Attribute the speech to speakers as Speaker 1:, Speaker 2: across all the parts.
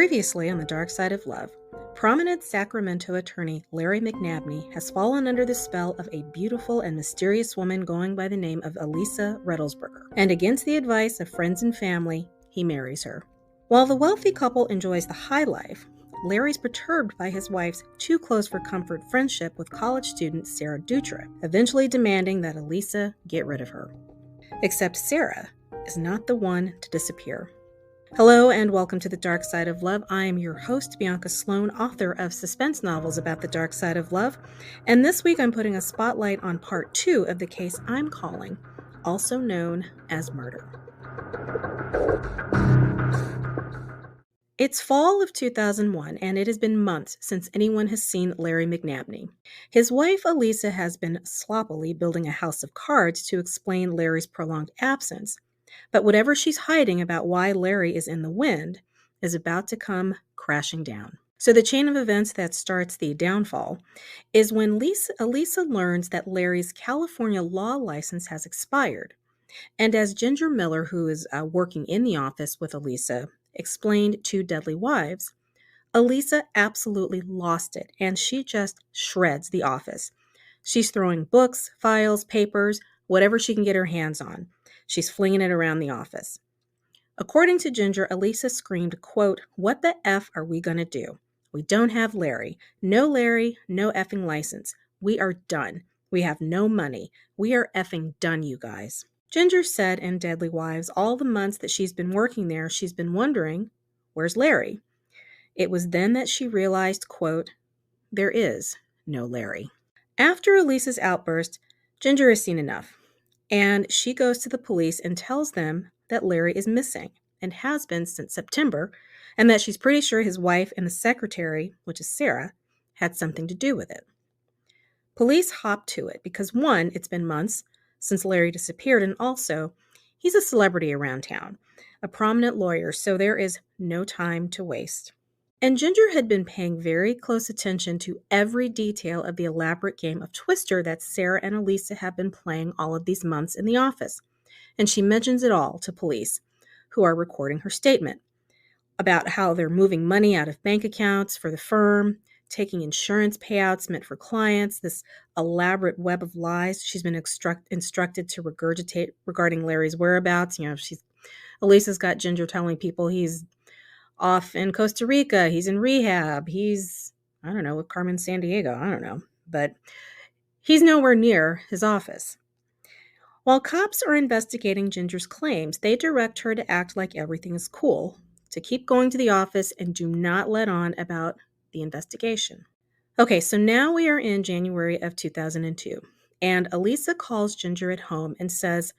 Speaker 1: Previously on The Dark Side of Love, prominent Sacramento attorney Larry McNabney has fallen under the spell of a beautiful and mysterious woman going by the name of Elisa, and against the advice of friends and family, he marries her. While the wealthy couple enjoys the high life, Larry's perturbed by his wife's too-close-for-comfort friendship with college student Sarah Dutra, eventually demanding that Elisa get rid of her. Except Sarah is not the one to disappear. Hello and welcome to The Dark Side of Love. I am your host, Bianca Sloan, author of suspense novels about the dark side of love. And this week I'm putting a spotlight on part 2 of the case I'm calling, also known as murder. It's fall of 2001, and it has been months since anyone has seen Larry McNabney. His wife, Elisa, has been sloppily building a house of cards to explain Larry's prolonged absence. But whatever she's hiding about why Larry is in the wind is about to come crashing down. So the chain of events that starts the downfall is when Elisa learns that Larry's California law license has expired. And as Ginger Miller, who is working in the office with Elisa, explained to Deadly Wives, Elisa absolutely lost it, and she just shreds the office. She's throwing books, files, papers, whatever she can get her hands on. She's flinging it around the office. According to Ginger, Elisa screamed, quote, "What the F are we going to do? We don't have Larry. No effing license. We are done. We have no money. We are effing done, you guys." Ginger said in Deadly Wives, all the months that she's been working there, she's been wondering, where's Larry? It was then that she realized, quote, "There is no Larry." After Elisa's outburst, Ginger has seen enough. And she goes to the police and tells them that Larry is missing and has been since September, and that she's pretty sure his wife and the secretary, which is Sarah, had something to do with it. Police hop to it because, one, it's been months since Larry disappeared, and also, he's a celebrity around town, a prominent lawyer, so there is no time to waste. And Ginger had been paying very close attention to every detail of the elaborate game of Twister that Sarah and Elisa have been playing all of these months in the office. And she mentions it all to police, who are recording her statement about how they're moving money out of bank accounts for the firm, taking insurance payouts meant for clients, this elaborate web of lies she's been instructed to regurgitate regarding Larry's whereabouts. Elisa's got Ginger telling people he's off in Costa Rica, he's in rehab, he's, with Carmen Sandiego, but he's nowhere near his office. While cops are investigating Ginger's claims, they direct her to act like everything is cool, to keep going to the office and do not let on about the investigation. Okay, so now we are in January of 2002, and Elisa calls Ginger at home and says,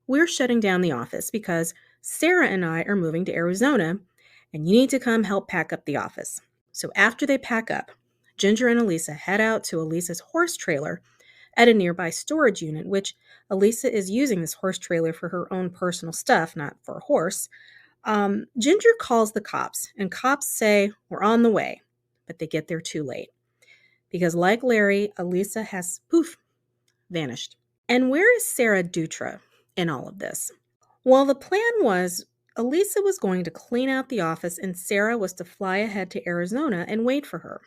Speaker 1: "We're shutting down the office because Sarah and I are moving to Arizona, and you need to come help pack up the office." So after they pack up, Ginger and Elisa head out to Elisa's horse trailer at a nearby storage unit, which Elisa is using this horse trailer for her own personal stuff, not for a horse. Ginger calls the cops, and cops say, "We're on the way," but they get there too late. Because like Larry, Elisa has, vanished. And where is Sarah Dutra in all of this? Well, the plan was Elisa was going to clean out the office and Sarah was to fly ahead to Arizona and wait for her.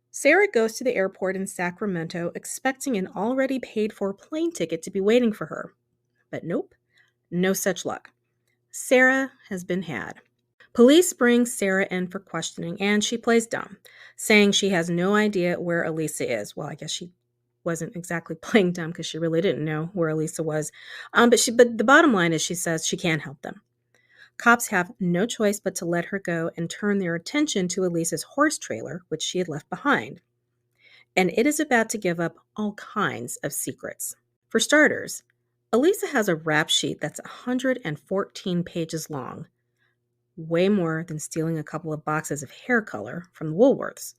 Speaker 1: Sarah goes to the airport in Sacramento expecting an already paid-for plane ticket to be waiting for her. But nope, no such luck. Sarah has been had. Police bring Sarah in for questioning and she plays dumb, saying she has no idea where Elisa is. Well, I guess she wasn't exactly playing dumb because she really didn't know where Elisa was. But the bottom line is she says she can't help them. Cops have no choice but to let her go and turn their attention to Elisa's horse trailer, which she had left behind. And it is about to give up all kinds of secrets. For starters, Elisa has a rap sheet that's 114 pages long, way more than stealing a couple of boxes of hair color from the Woolworths.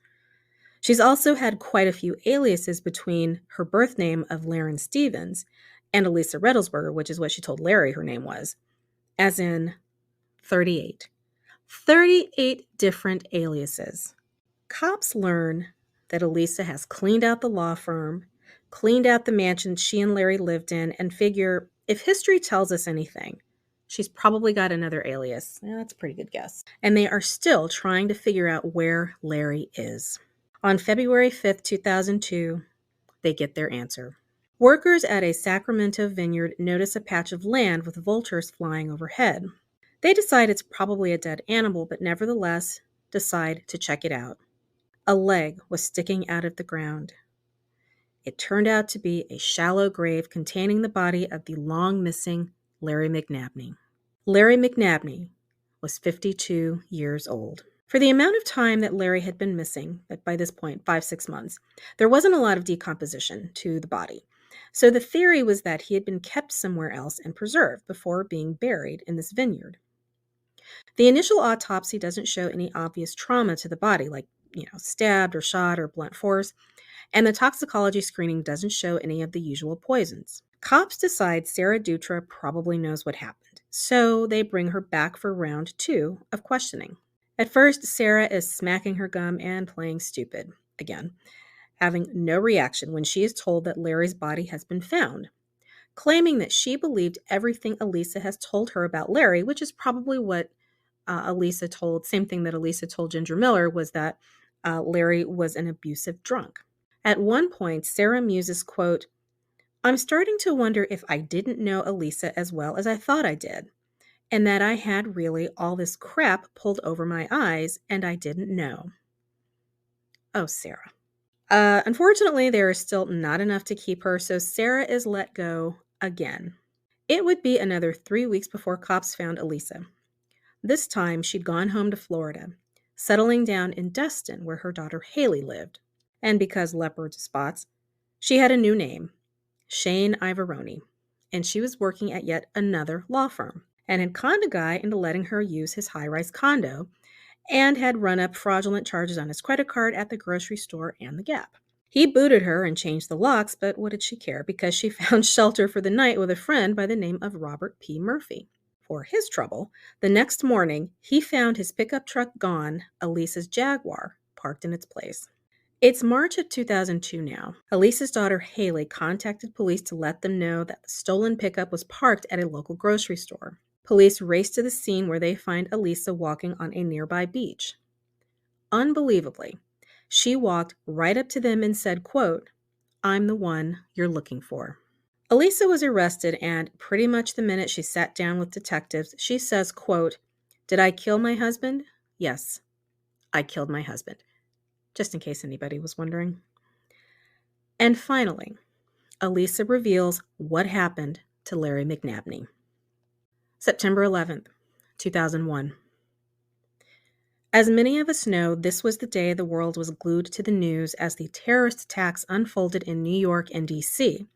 Speaker 1: She's also had quite a few aliases between her birth name of Laren Stevens and Elisa Reddlesberger, which is what she told Larry her name was, as in 38. 38 different aliases. Cops learn that Elisa has cleaned out the law firm, cleaned out the mansion she and Larry lived in, and figure if history tells us anything, She's probably got another alias. Yeah, that's a pretty good guess. And they are still trying to figure out where Larry is. On February 5th, 2002, they get their answer. Workers at a Sacramento vineyard notice a patch of land with vultures flying overhead. They decide it's probably a dead animal, but nevertheless decide to check it out. A leg was sticking out of the ground. It turned out to be a shallow grave containing the body of the long-missing Larry McNabney. Larry McNabney was 52 years old. For the amount of time that Larry had been missing, by this point, 5-6 months, there wasn't a lot of decomposition to the body. So the theory was that he had been kept somewhere else and preserved before being buried in this vineyard. The initial autopsy doesn't show any obvious trauma to the body, like, stabbed or shot or blunt force, and the toxicology screening doesn't show any of the usual poisons. Cops decide Sarah Dutra probably knows what happened, so they bring her back for round 2 of questioning. At first, Sarah is smacking her gum and playing stupid, again, having no reaction when she is told that Larry's body has been found, claiming that she believed everything Elisa has told her about Larry, which is probably what same thing that Elisa told Ginger Miller, was that Larry was an abusive drunk. At one point, Sarah muses, quote, "I'm starting to wonder if I didn't know Elisa as well as I thought I did, and that I had really all this crap pulled over my eyes and I didn't know." Oh, Sarah. Unfortunately, there is still not enough to keep her, so Sarah is let go again. It would be another 3 weeks before cops found Elisa. This time, she'd gone home to Florida, settling down in Destin, where her daughter Haley lived. And because leopard spots, she had a new name, Shane Ivoroni, and she was working at yet another law firm, and had conned a guy into letting her use his high-rise condo, and had run up fraudulent charges on his credit card at the grocery store and the Gap. He booted her and changed the locks, but what did she care, because she found shelter for the night with a friend by the name of Robert P. Murphy. For his trouble, the next morning, he found his pickup truck gone, Elisa's Jaguar parked in its place. It's March of 2002 now. Elisa's daughter Haley contacted police to let them know that the stolen pickup was parked at a local grocery store. Police race to the scene where they find Elisa walking on a nearby beach. Unbelievably, she walked right up to them and said, quote, "I'm the one you're looking for." Elisa was arrested, and pretty much the minute she sat down with detectives, she says, quote, "Did I kill my husband? Yes, I killed my husband." Just in case anybody was wondering. And finally, Elisa reveals what happened to Larry McNabney. September 11th, 2001. As many of us know, this was the day the world was glued to the news as the terrorist attacks unfolded in New York and D.C.,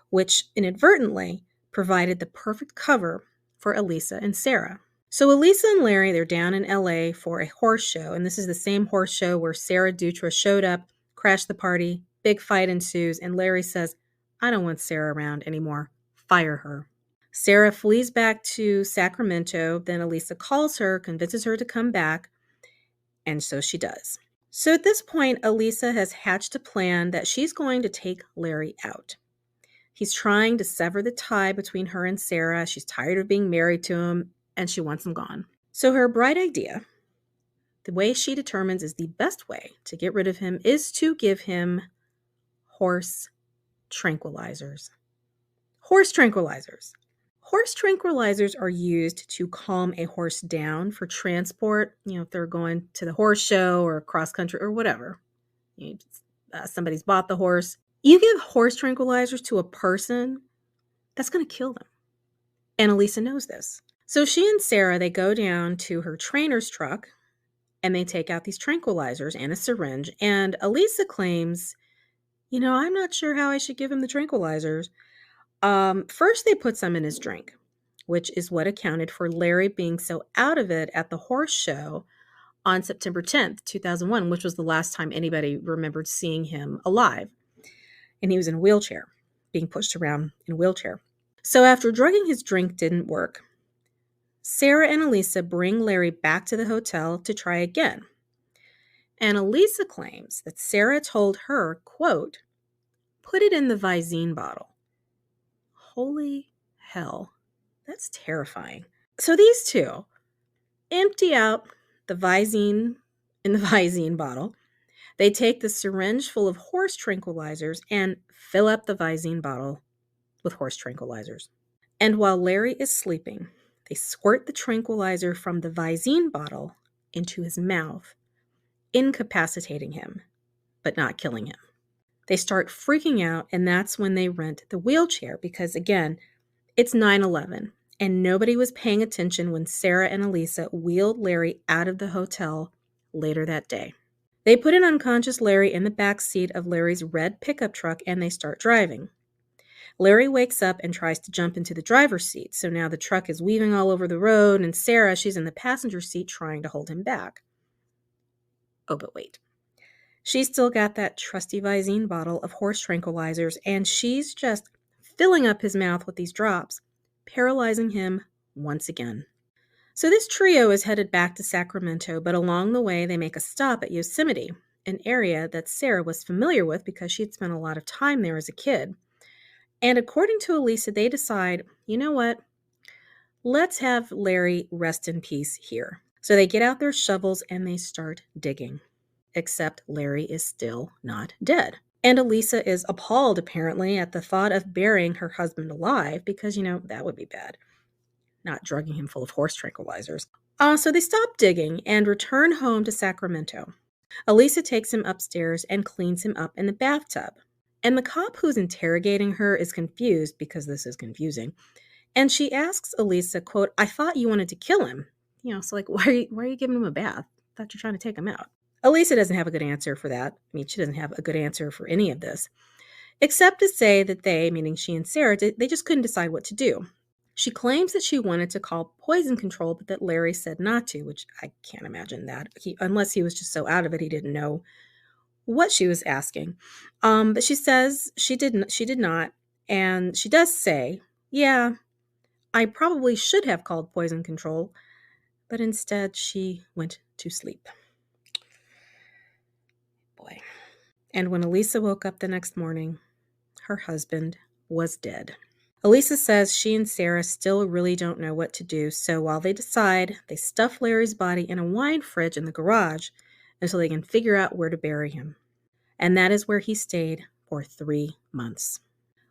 Speaker 1: which inadvertently provided the perfect cover for Elisa and Sarah. So Elisa and Larry, they're down in LA for a horse show, and this is the same horse show where Sarah Dutra showed up, crashed the party, big fight ensues, and Larry says, "I don't want Sarah around anymore. Fire her." Sarah flees back to Sacramento, then Elisa calls her, convinces her to come back, and so she does. So at this point, Elisa has hatched a plan that she's going to take Larry out. He's trying to sever the tie between her and Sarah. She's tired of being married to him, and she wants him gone. So her bright idea, the way she determines is the best way to get rid of him, is to give him horse tranquilizers. Horse tranquilizers. Horse tranquilizers are used to calm a horse down for transport, if they're going to the horse show or cross country or whatever. Somebody's bought the horse. You give horse tranquilizers to a person, that's going to kill them. And Elisa knows this. So she and Sarah, they go down to her trainer's truck and they take out these tranquilizers and a syringe. And Elisa claims, I'm not sure how I should give him the tranquilizers. First, they put some in his drink, which is what accounted for Larry being so out of it at the horse show on September 10th, 2001, which was the last time anybody remembered seeing him alive. And he was in a wheelchair, being pushed around in a wheelchair. So after drugging his drink didn't work, Sarah and Elisa bring Larry back to the hotel to try again. And Elisa claims that Sarah told her, quote, "Put it in the Visine bottle." Holy hell, that's terrifying. So these two empty out the Visine in the Visine bottle. They take the syringe full of horse tranquilizers and fill up the Visine bottle with horse tranquilizers. And while Larry is sleeping, they squirt the tranquilizer from the Visine bottle into his mouth, incapacitating him, but not killing him. They start freaking out, and that's when they rent the wheelchair because, again, it's 9/11, and nobody was paying attention when Sarah and Elisa wheeled Larry out of the hotel later that day. They put an unconscious Larry in the back seat of Larry's red pickup truck, and they start driving. Larry wakes up and tries to jump into the driver's seat, so now the truck is weaving all over the road, and Sarah, she's in the passenger seat trying to hold him back. Oh, but wait. She's still got that trusty Visine bottle of horse tranquilizers, and she's just filling up his mouth with these drops, paralyzing him once again. So this trio is headed back to Sacramento, but along the way they make a stop at Yosemite, an area that Sarah was familiar with because she had spent a lot of time there as a kid. And according to Elisa, they decide, you know what? Let's have Larry rest in peace here. So they get out their shovels and they start digging. Except Larry is still not dead. And Elisa is appalled, apparently, at the thought of burying her husband alive because, that would be bad. Not drugging him full of horse tranquilizers. So they stop digging and return home to Sacramento. Elisa takes him upstairs and cleans him up in the bathtub. And the cop who's interrogating her is confused because this is confusing. And she asks Elisa, quote, "I thought you wanted to kill him." So like, why are you giving him a bath? I thought you're trying to take him out. Elisa doesn't have a good answer for that. She doesn't have a good answer for any of this, except to say that they, meaning she and Sarah, they just couldn't decide what to do. She claims that she wanted to call poison control, but that Larry said not to, which I can't imagine that. Unless he was just so out of it, he didn't know what she was asking. But she says she did not. And she does say, yeah, I probably should have called poison control, but instead she went to sleep. Boy. And when Elisa woke up the next morning, her husband was dead. Elisa says she and Sarah still really don't know what to do, so while they decide, they stuff Larry's body in a wine fridge in the garage until they can figure out where to bury him. And that is where he stayed for 3 months.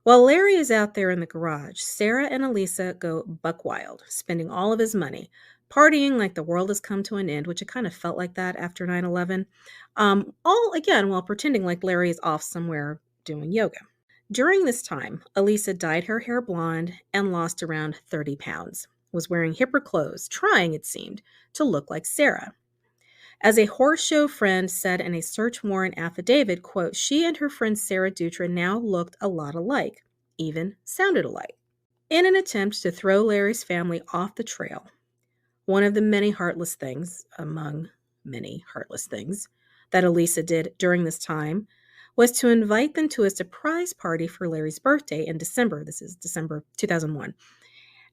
Speaker 1: While Larry is out there in the garage, Sarah and Elisa go buck wild, spending all of his money, partying like the world has come to an end, which it kind of felt like that after 9/11, all again while pretending like Larry is off somewhere doing yoga. During this time, Elisa dyed her hair blonde and lost around 30 pounds, was wearing hipper clothes, trying, it seemed, to look like Sarah. As a horse show friend said in a search warrant affidavit, quote, she and her friend Sarah Dutra now looked a lot alike, even sounded alike. In an attempt to throw Larry's family off the trail, one of the many heartless things, among many heartless things, that Elisa did during this time was to invite them to a surprise party for Larry's birthday in December. This is December 2001.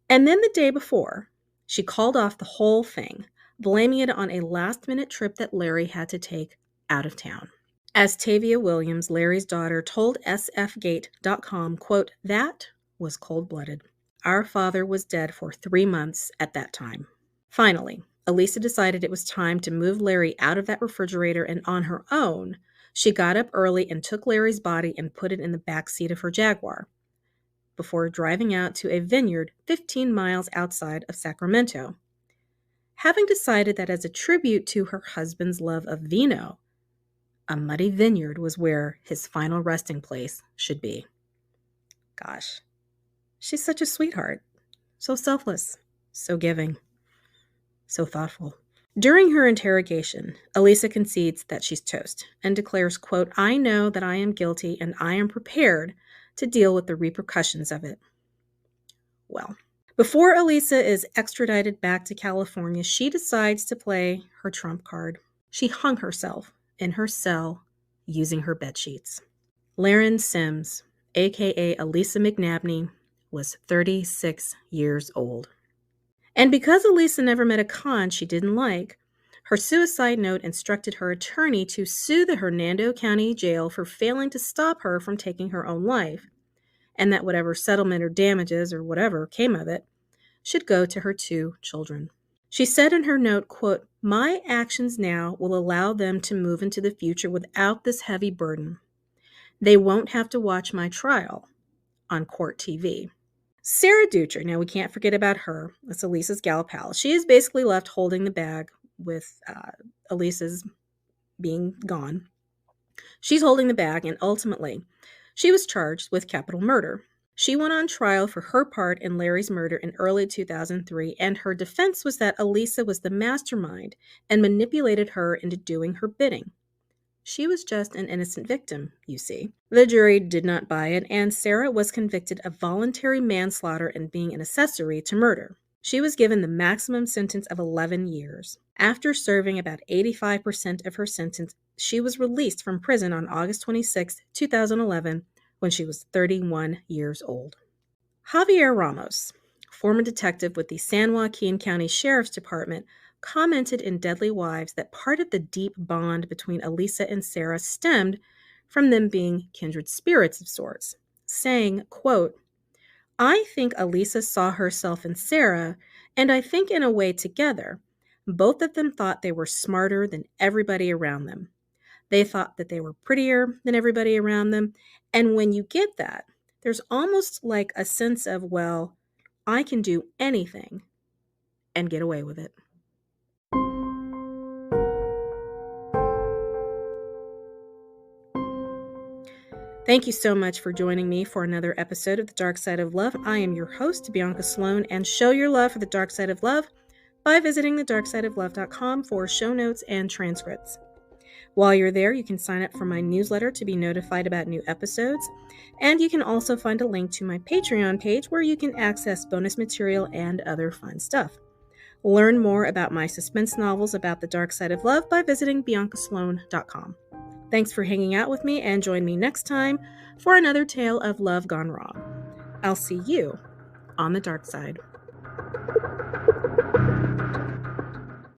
Speaker 1: And then the day before, she called off the whole thing, blaming it on a last-minute trip that Larry had to take out of town. As Tavia Williams, Larry's daughter, told sfgate.com, quote, "That was cold-blooded. Our father was dead for 3 months at that time." Finally, Elisa decided it was time to move Larry out of that refrigerator, and on her own, she got up early and took Larry's body and put it in the back seat of her Jaguar before driving out to a vineyard 15 miles outside of Sacramento. Having decided that as a tribute to her husband's love of vino, a muddy vineyard was where his final resting place should be. Gosh, she's such a sweetheart. So selfless, so giving, so thoughtful. During her interrogation, Elisa concedes that she's toast and declares, quote, "I know that I am guilty and I am prepared to deal with the repercussions of it." Well, before Elisa is extradited back to California, she decides to play her trump card. She hung herself in her cell using her bedsheets. Laren Sims, aka Elisa McNabney, was 36 years old. And because Elisa never met a con she didn't like, her suicide note instructed her attorney to sue the Hernando County Jail for failing to stop her from taking her own life, and that whatever settlement or damages or whatever came of it should go to her 2 children. She said in her note, quote, "My actions now will allow them to move into the future without this heavy burden. They won't have to watch my trial on court TV." Sarah Dutra, now we can't forget about her. That's Elisa's gal pal. She is basically left holding the bag with Elisa's being gone. She's holding the bag, and ultimately, she was charged with capital murder. She went on trial for her part in Larry's murder in early 2003, and her defense was that Elisa was the mastermind and manipulated her into doing her bidding. She was just an innocent victim, you see. The jury did not buy it, and Sarah was convicted of voluntary manslaughter and being an accessory to murder. She was given the maximum sentence of 11 years. After serving about 85% of her sentence, she was released from prison on August 26, 2011, when she was 31 years old. Javier Ramos, former detective with the San Joaquin County Sheriff's Department, commented in Deadly Wives that part of the deep bond between Elisa and Sarah stemmed from them being kindred spirits of sorts, saying, quote, "I think Elisa saw herself in Sarah, and I think in a way together. Both of them thought they were smarter than everybody around them. They thought that they were prettier than everybody around them. And when you get that, there's almost like a sense of, well, I can do anything and get away with it." Thank you so much for joining me for another episode of The Dark Side of Love. I am your host, Bianca Sloan, and show your love for The Dark Side of Love by visiting thedarksideoflove.com for show notes and transcripts. While you're there, you can sign up for my newsletter to be notified about new episodes, and you can also find a link to my Patreon page where you can access bonus material and other fun stuff. Learn more about my suspense novels about the dark side of love by visiting biancasloan.com. Thanks for hanging out with me, and join me next time for another tale of love gone wrong. I'll see you on the dark side.